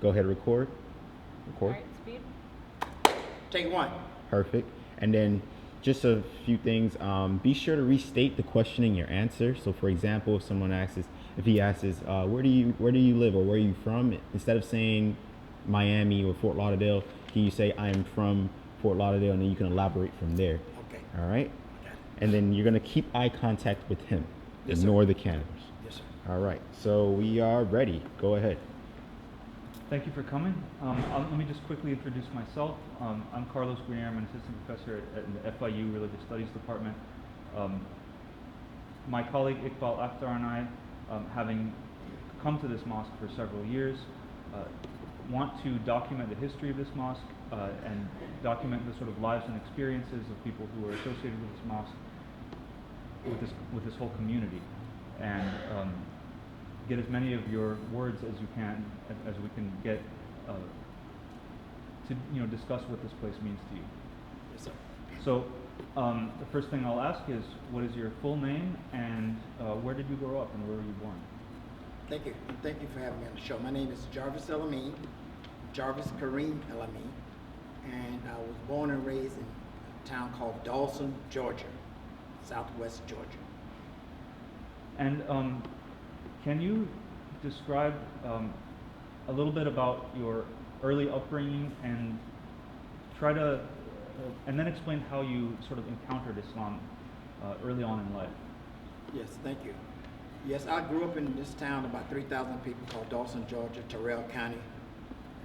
Go ahead, record. All Record. right, speed. Take one. Perfect. And then just a few things. Be sure to restate the question in your answer. So, for example, if he asks, where do you live or where are you from? Instead of saying Miami or Fort Lauderdale, can you say I am from Fort Lauderdale, and then you can elaborate from there. Okay. All right. Got it. And then you're gonna keep eye contact with him. Yes, sir. Ignore the cameras. Yes, sir. All right. So we are ready. Go ahead. Thank you for coming. Let me just quickly introduce myself. I'm Carlos Grenier. I'm an assistant professor at the FIU Religious Studies Department. My colleague Iqbal Akhtar and I, having come to this mosque for several years, want to document the history of this mosque and document the sort of lives and experiences of people who are associated with this mosque, with this whole community, and get as many of your words as you can, as we can get to discuss what this place means to you. Yes, sir. So the first thing I'll ask is, what is your full name, and where did you grow up and where were you born? Thank you. And thank you for having me on the show. My name is Jarvis El-Amin, Jarvis Kareem El-Amin, and I was born and raised in a town called Dawson, Georgia, southwest Georgia. And can you describe a little bit about your early upbringing and try to, and then explain how you sort of encountered Islam early on in life? Yes, thank you. Yes, I grew up in this town, about 3,000 people, called Dawson, Georgia, Terrell County.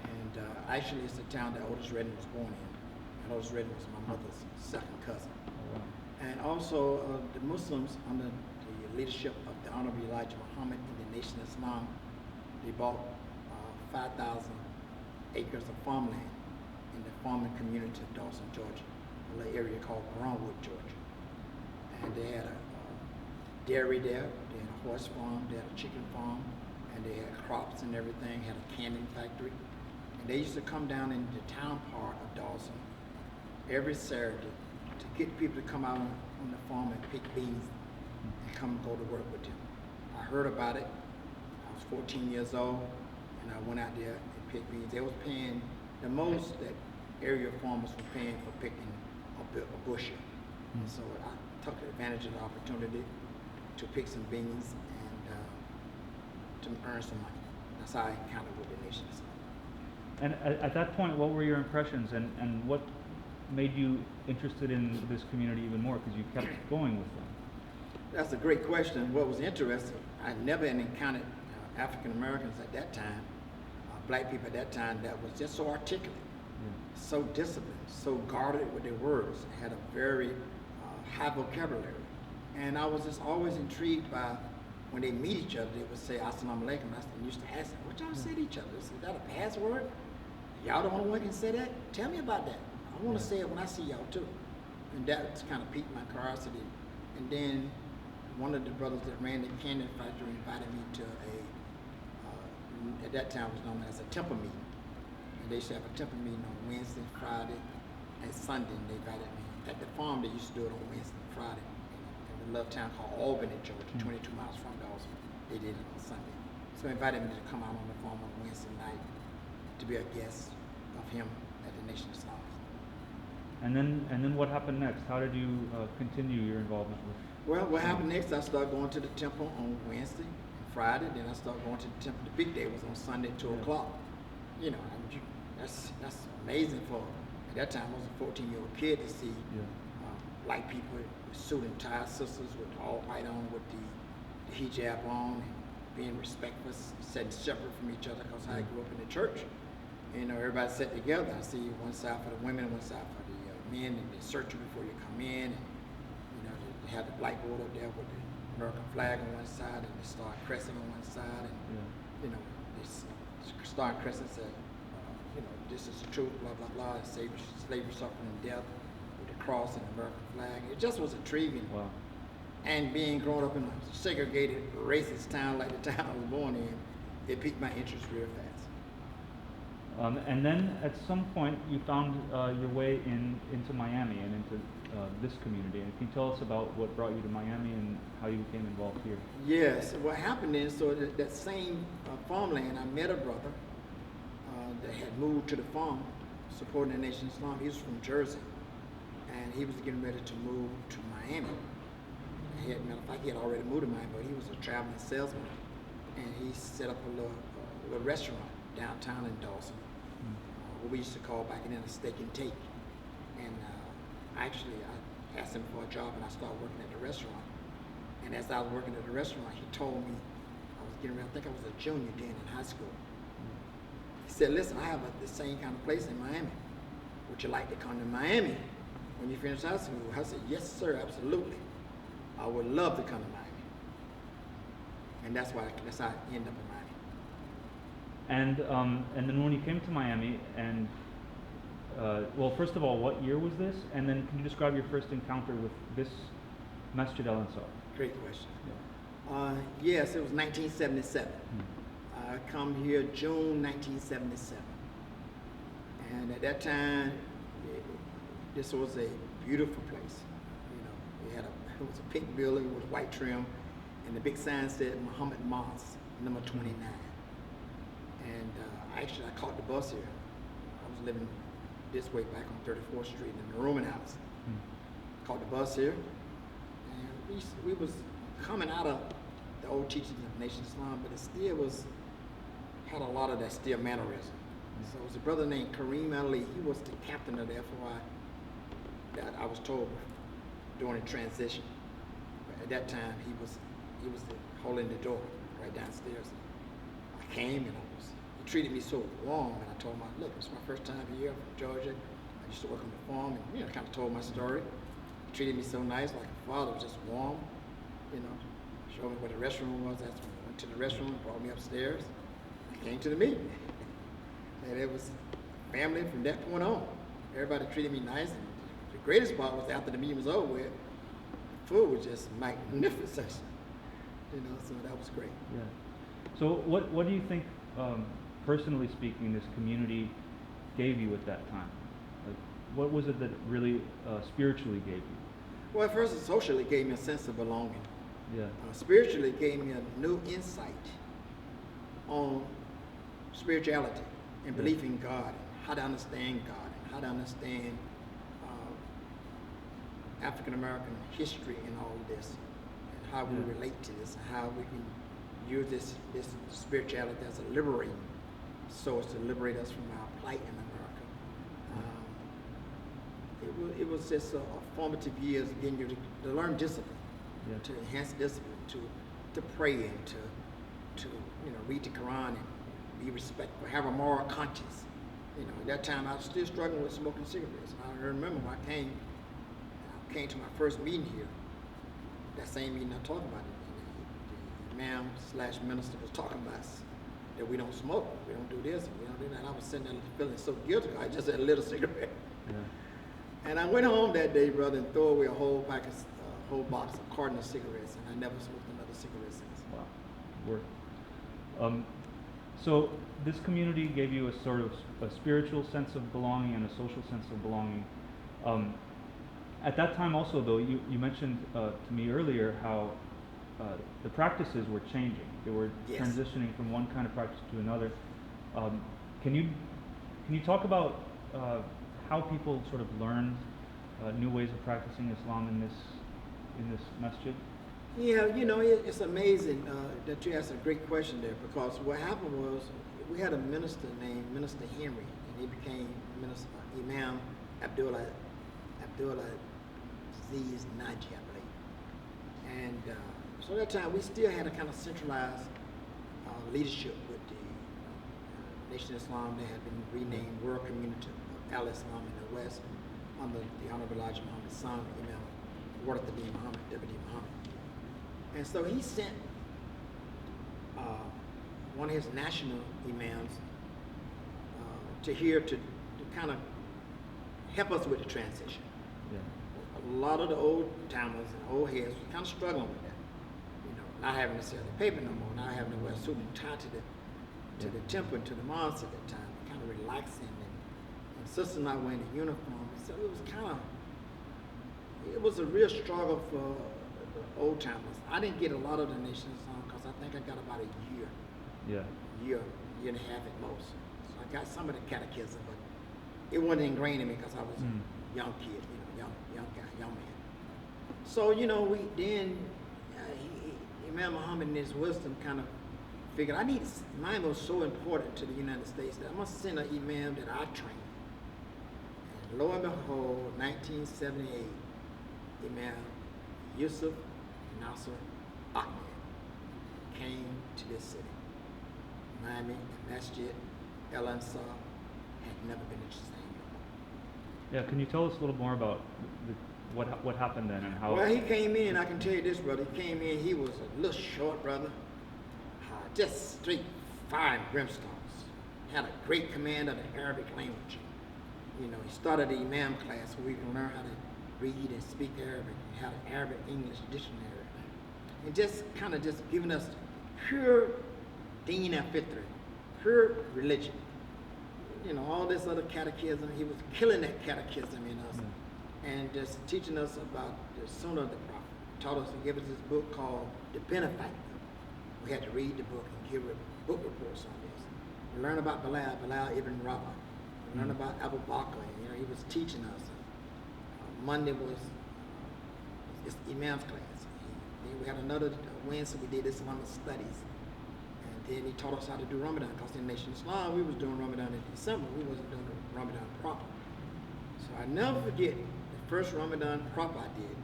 And actually, it's the town that Otis Redding was born in. And Otis Redding was my mother's second cousin. Oh, wow. And also, the Muslims, under the leadership of the Honorable Elijah Muhammad and the Nation of Islam, they bought 5,000 acres of farmland in the farming community of Dawson, Georgia, a little area called Brownwood, Georgia. And they had a dairy there, they had a horse farm, they had a chicken farm, and they had crops and everything, had a canning factory. And they used to come down in the town part of Dawson every Saturday to get people to come out on the farm and pick beans and come go to work with them. I heard about it. I was 14 years old, and I went out there and picked beans. They was paying the most that area farmers were paying for picking a bushel. And so I took advantage of the opportunity to pick some beans and to earn some money. That's how I encountered with the Nation of Islam. And at that point, what were your impressions, and what made you interested in this community even more, because you kept going with them? That's a great question. What was interesting, I never encountered African Americans at that time, black people at that time, that was just so articulate, so disciplined, so guarded with their words, had a very high vocabulary. And I was just always intrigued by when they meet each other, they would say Assalamu alaikum. I used to ask them, what y'all say to each other? Is that a password? Y'all the only one can say that? Tell me about that. I want to say it when I see y'all too. And that kind of piqued my curiosity. And then one of the brothers that ran the canning factory invited me to at that time was known as a temple meeting. And they used to have a temple meeting on Wednesday, Friday, and Sunday. And they invited me. At the farm, they used to do it on Wednesday and Friday. In a little town called Albany, Georgia, 22 miles from Dawson. They did it on Sunday. So they invited me to come out on the farm on Wednesday night to be a guest of him at the Nation of Islam. And then what happened next? How did you continue your involvement with? Well, what happened next? I started going to the temple on Wednesday and Friday. Then I started going to the temple. The big day was on Sunday, 2 o'clock. You know, that's amazing for, at that time, I was a 14-year-old kid to see black people with suit and tie, sisters with all white on, with the hijab on, and being respectful, sitting separate from each other, because I grew up in the church. You know, everybody sat together. I see one side for the women, one side for the men, and they search you before you come in. And, you know, they have the blackboard up there with the American flag on one side and the star crescent on one side, and you know, this star crescent said, you know, this is the truth, blah blah blah, and slavery, suffering, and death, with the cross and the American flag. It just was intriguing. Wow. And being grown up in a segregated, racist town like the town I was born in, it piqued my interest real fast. And then at some point you found your way into Miami and into this community. And can you tell us about what brought you to Miami and how you became involved here? Yes, what happened is, so that same farmland, I met a brother moved to the farm, supporting the Nation of Islam. He was from Jersey, and he was getting ready to move to Miami. Matter of fact, he had already moved to Miami, but he was a traveling salesman, and he set up a little restaurant downtown in Dawson, what we used to call back then a steak and take. And I asked him for a job, and I started working at the restaurant. And as I was working at the restaurant, he told me, I was getting ready, I think I was a junior then in high school. He said, listen, I have the same kind of place in Miami. Would you like to come to Miami when you finish high school? I said, yes, sir, absolutely. I would love to come to Miami. And that's how I ended up in Miami. And then when you came to Miami, and well, first of all, what year was this? And then can you describe your first encounter with this Masjid al-Ansar? Great question. Yeah. Yes, it was 1977. I come here June 1977. And at that time, this was a beautiful place. It was a pink building with white trim, and the big sign said Muhammad Mosque, number 29. And I caught the bus here. I was living this way back on 34th Street in the Roman house. Caught the bus here, and we was coming out of the old teachings of Nation of Islam, but it still had a lot of that still mannerism. So it was a brother named Kareem Ali. He was the captain of the FOI that I was told during the transition. But at that time, he was holding the door right downstairs. I came, and he treated me so warm, and I told him, look, it's my first time here. I'm from Georgia. I used to work on the farm, and kind of told my story. He treated me so nice, like a father, was just warm, showed me where the restroom was. That's when I went to the restroom, brought me upstairs. I came to the meeting. And it was family from that point on. Everybody treated me nice, and the greatest part was after the meeting was over with, the food was just magnificent. So that was great. Yeah. So what do you think, personally speaking, this community gave you at that time? Like, what was it that really spiritually gave you? Well, at first, socially, it gave me a sense of belonging. Yeah. Spiritually, it gave me a new insight on spirituality and belief in God, and how to understand God, and how to understand African American history in all of this, and how we relate to this, and how we can use this spirituality as a liberating source to liberate us from our plight in America. It was just a formative years getting you to learn discipline, to enhance discipline, to pray, and to read the Quran and be respectful, have a moral conscience. At that time I was still struggling with smoking cigarettes. And I remember when I came to my first meeting here, that same meeting I talked about it. The imam / minister was talking about that we don't smoke, we don't do this, and we don't do that. And I was sitting there feeling so guilty. I just had a little cigarette. Yeah. And I went home that day, brother, and threw away a whole box, a carton of cigarettes, and I never smoked another cigarette since. Wow. So this community gave you a sort of a spiritual sense of belonging and a social sense of belonging. At that time also, though, you mentioned to me earlier how the practices were changing. They were transitioning from one kind of practice to another. Can you talk about how people sort of learned new ways of practicing Islam in this masjid? Yeah, it's amazing that you asked a great question there, because what happened was we had a minister named Minister Henry, and he became Imam Abdullah Aziz Naji, I believe. And so at that time we still had a kind of centralized leadership with the Nation of Islam. They had been renamed World Community of Al-Islam in the West under the Honorable Elijah Muhammad Son, Imam Warthabi Muhammad, Deputy Muhammad. And so he sent one of his national imams to kind of help us with the transition. Yeah. A lot of the old timers and old heads were kind of struggling with that. Not having to sell the paper no more, not having to wear a suit and tie to the temple and to the mosque at that time, kind of relaxing. And sisters not wearing the uniform. So it was a real struggle for old timers. I didn't get a lot of the Nation of Islam because I think I got about a year and a half at most. So I got some of the catechism, but it wasn't ingrained in me because I was a young kid, young guy, young man. So, Imam Muhammad in his wisdom kind of figured Miami was so important to the United States that I must send an imam that I trained. And lo and behold, 1978, Imam Yusuf Nasser Ahmed came to this city. Miami, Masjid, al-Ansar had never been the same. Yeah, can you tell us a little more about what happened then and how? Well, he came in, I can tell you this, brother. He came in, he was a little short brother, just straight fire and brimstones. Had a great command of the Arabic language. He started the Imam class where we can learn how to read and speak Arabic, and had an Arabic English dictionary. And just kind of just giving us pure deen and fitr, pure religion. All this other catechism, he was killing that catechism in us. And just teaching us about the Sunnah of the Prophet. He taught us, he gave us this book called The Benefactor. We had to read the book and give book reports on this. We learned about Bilal ibn Rabah. We learned about Abu Bakr. He was teaching us. Monday was his Imam's class. Then we had another Wednesday we did Islamic studies. And then he taught us how to do Ramadan, because in the Nation of Islam we was doing Ramadan in December. We wasn't doing Ramadan proper. So I never forget the first Ramadan proper I did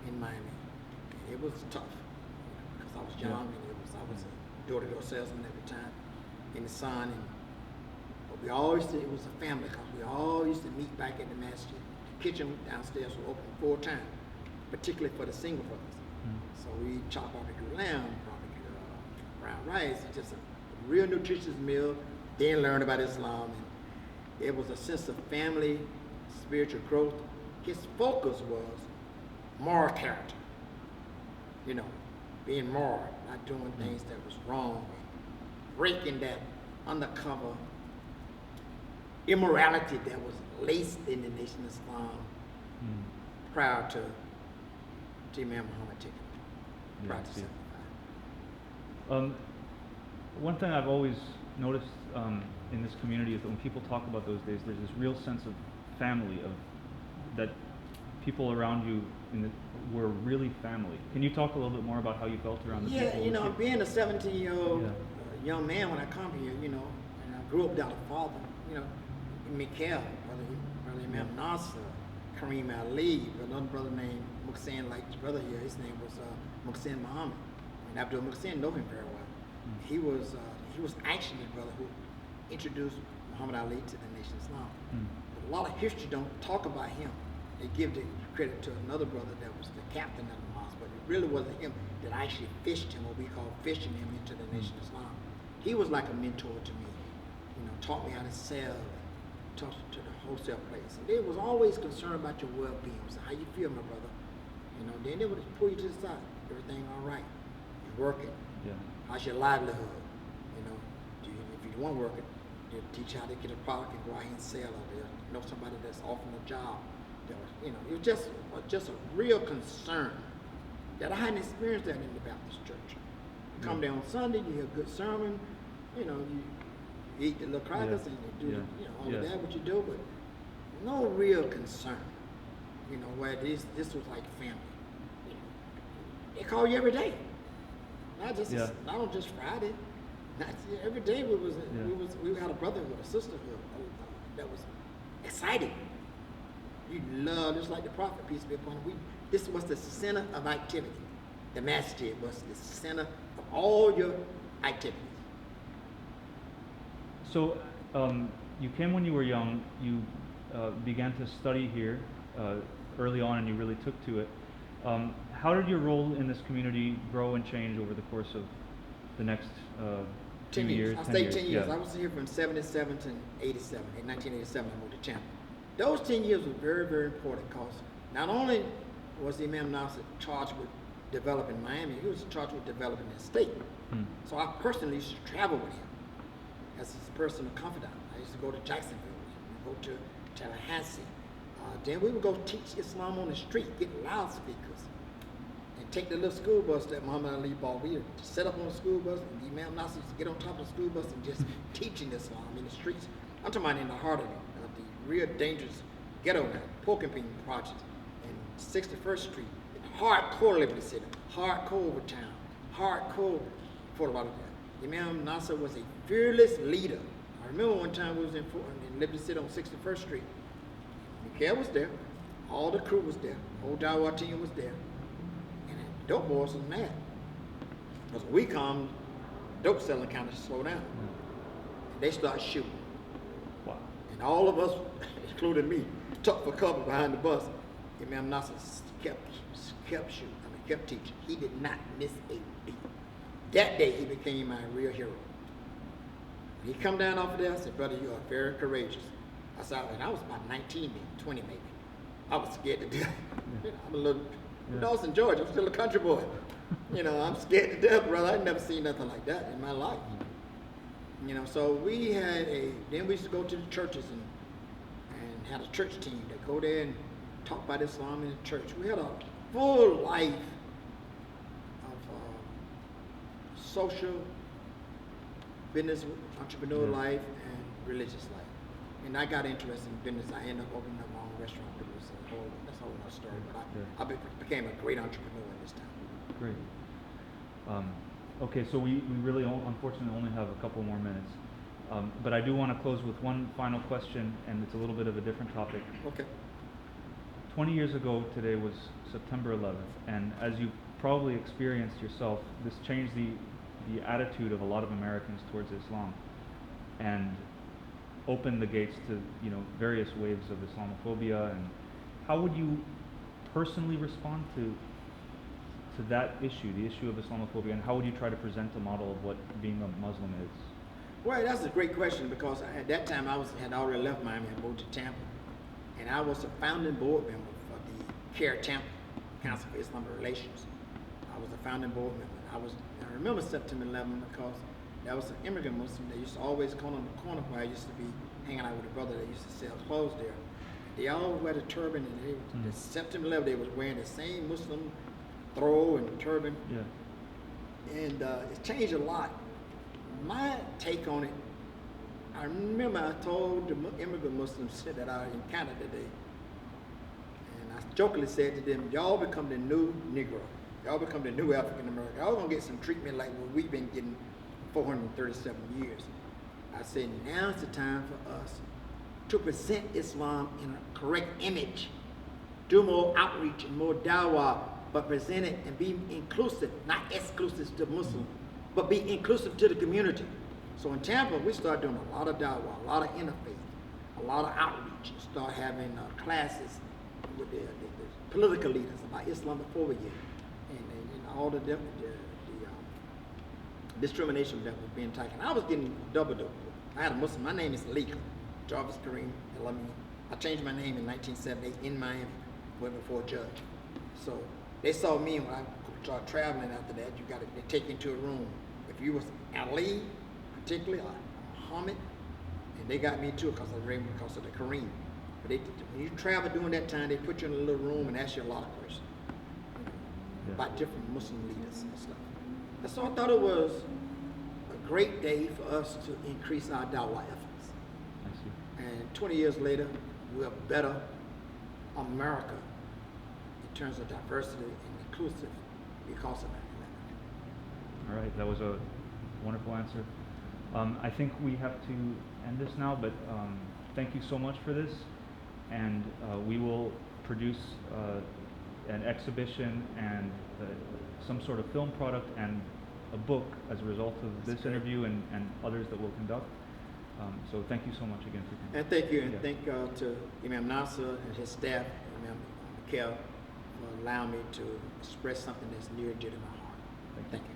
in Miami. And it was tough because I was young and I was a door-to-door salesman at the time in the sun. But we always said it was a family, because we all used to meet back at the masjid. The kitchen downstairs was open full time, particularly for the single brothers. So we chop barbecue lamb, barbecue brown rice, just a real nutritious meal. Then learn about Islam. And it was a sense of family, spiritual growth. His focus was moral character. Being moral, not doing things that was wrong, breaking that undercover immorality that was laced in the Nation of Islam prior to Imam Muhammad taking it, prior to 75. One thing I've always noticed in this community is that when people talk about those days, there's this real sense of family, that people around you were really family. Can you talk a little bit more about how you felt around the people? Yeah, being a 17-year-old young man when I come here, and I grew up without a father, Mikhail, brother Imam Nasser, Kareem Ali, another brother named Muhsin, like his brother here, his name was Muhsin Muhammad. And Abdul Muhsin know him very well. He was actually the brother who introduced Muhammad Ali to the Nation of Islam. But a lot of history don't talk about him. They give the credit to another brother that was the captain of the mosque, but it really wasn't him that actually fished him, what we call fishing him into the Nation of Islam. He was like a mentor to me, taught me how to sell, talked to the wholesale place. And they was always concerned about your well-being. So how you feel, my brother? Then they would pull you to the side. Everything all right? You working? Yeah. How's your livelihood? If you weren't working, they'll teach you how to get a product and go out here and sell it. They'll know somebody that's offering a job. It was just a real concern that I hadn't experienced that in the Baptist church. You come there on Sunday, you hear a good sermon, you eat the little crackers and you do all of that what you do, but no real concern. Where this was like family. They call you every day, not on just Friday. Every day we had a brotherhood, a sisterhood that was exciting. You love, just like the Prophet, peace be upon him. This was the center of activity. The masjid was the center of all your activities. So you came when you were young. You began to study here early on, and you really took to it. How did your role in this community grow and change over the course of the next 10 years. I 10 stayed 10 years. Yeah. I was here from 77 to 87. In 1987, I moved to Tampa. Those 10 years were very, very important because not only was Imam Nasser charged with developing Miami, he was charged with developing the state. So I personally used to travel with him as his personal confidant. I used to go to Jacksonville, go to Tallahassee. Then we would go teach Islam on the street, get loudspeakers. and take the little school bus that Muhammad Ali bought. We would set up on the school bus, and Imam Nasser used to get on top of the school bus and just teaching Islam in the streets. I'm talking about in the heart of the real dangerous ghetto now, Porcupine Project, and 61st Street, hardcore Liberty City, hardcore Overtown, hardcore Fort Lauderdale. Imam Nasser was a fearless leader. I remember one time we was in Liberty City on 61st Street. Mikhail was there, all the crew was there, whole Dawah team was there, and the dope boys was mad. Because when we come, dope selling kind of slowed down. And they started shooting. Wow. And all of us, including me, tucked for cover behind the bus. Imam Nasser kept shooting, kept teaching. He did not miss a beat. That day he became my real hero. He come down off of there, I said, brother, you are very courageous. I said, and I was about 19 maybe, 20 maybe. I was scared to death. You know, I'm a little, Dawson, Georgia, I'm still a country boy. You know, I'm scared to death, brother. I'd never seen nothing like that in my life. You know, so we had then we used to go to the churches and had a church team that go there and talk about Islam in the church. We had a full life of social, business, entrepreneur life, and religious life. And I got interested in business. I ended up opening up my own restaurant. That's a whole other story. But I became a great entrepreneur in this time. Great. Okay, so we really unfortunately only have a couple more minutes. But I do want to close with one final question, and it's a little bit of a different topic. Okay. 20 years ago today was September 11th, and as you probably experienced yourself, this changed the attitude of a lot of Americans towards Islam, and opened the gates to various waves of Islamophobia. And how would you personally respond to that issue, the issue of Islamophobia, and how would you try to present a model of what being a Muslim is? Well, that's a great question, because at that time I had already left Miami and moved to Tampa, and I was a founding board member of the CARE Tampa, Council for Islamic Relations. I was a founding board member. I remember September 11 because there was an immigrant Muslim that used to always come on the corner where I used to be hanging out with a brother that used to sell clothes there. They all wear the turban, and the September 11 they was wearing the same Muslim throw and turban. Yeah. And it's changed a lot. My take on it, I remember I told the immigrant Muslims that I encountered today, and I jokingly said to them, y'all become the new Negro. Y'all become the new African American. Y'all gonna get some treatment like what we've been getting 437 years. I said, now's the time for us to present Islam in a correct image. Do more outreach and more dawah, but present it and be inclusive, not exclusive to Muslims, but be inclusive to the community. So in Tampa, we started doing a lot of dawah, a lot of interfaith, a lot of outreach, and start having classes with the political leaders about Islamophobia and all the discrimination that was being taken. I was getting double. I had a Muslim, my name is Leek, Jarvis Kareem Elami. I changed my name in 1978 in Miami, went before a judge. So they saw me, and when I started traveling after that, they take you into a room. If you was Ali, particularly, or Muhammad, and they got me too because of the Kareem. But when you travel during that time, they put you in a little room and ask you a lot of questions about different Muslim leaders and stuff. And so I thought it was a great day for us to increase our dawah efforts. I see. And 20 years later, we're better America in terms of diversity and inclusive because of that. All right, that was a wonderful answer. I think we have to end this now, but thank you so much for this, and we will produce an exhibition and some sort of film product and a book as a result of this interview and others that we'll conduct. So thank you so much again for coming. And thank you, and thank to Imam Nasser and his staff, Imam Mikhail, for allowing me to express something that's near and dear to my heart. Thank you.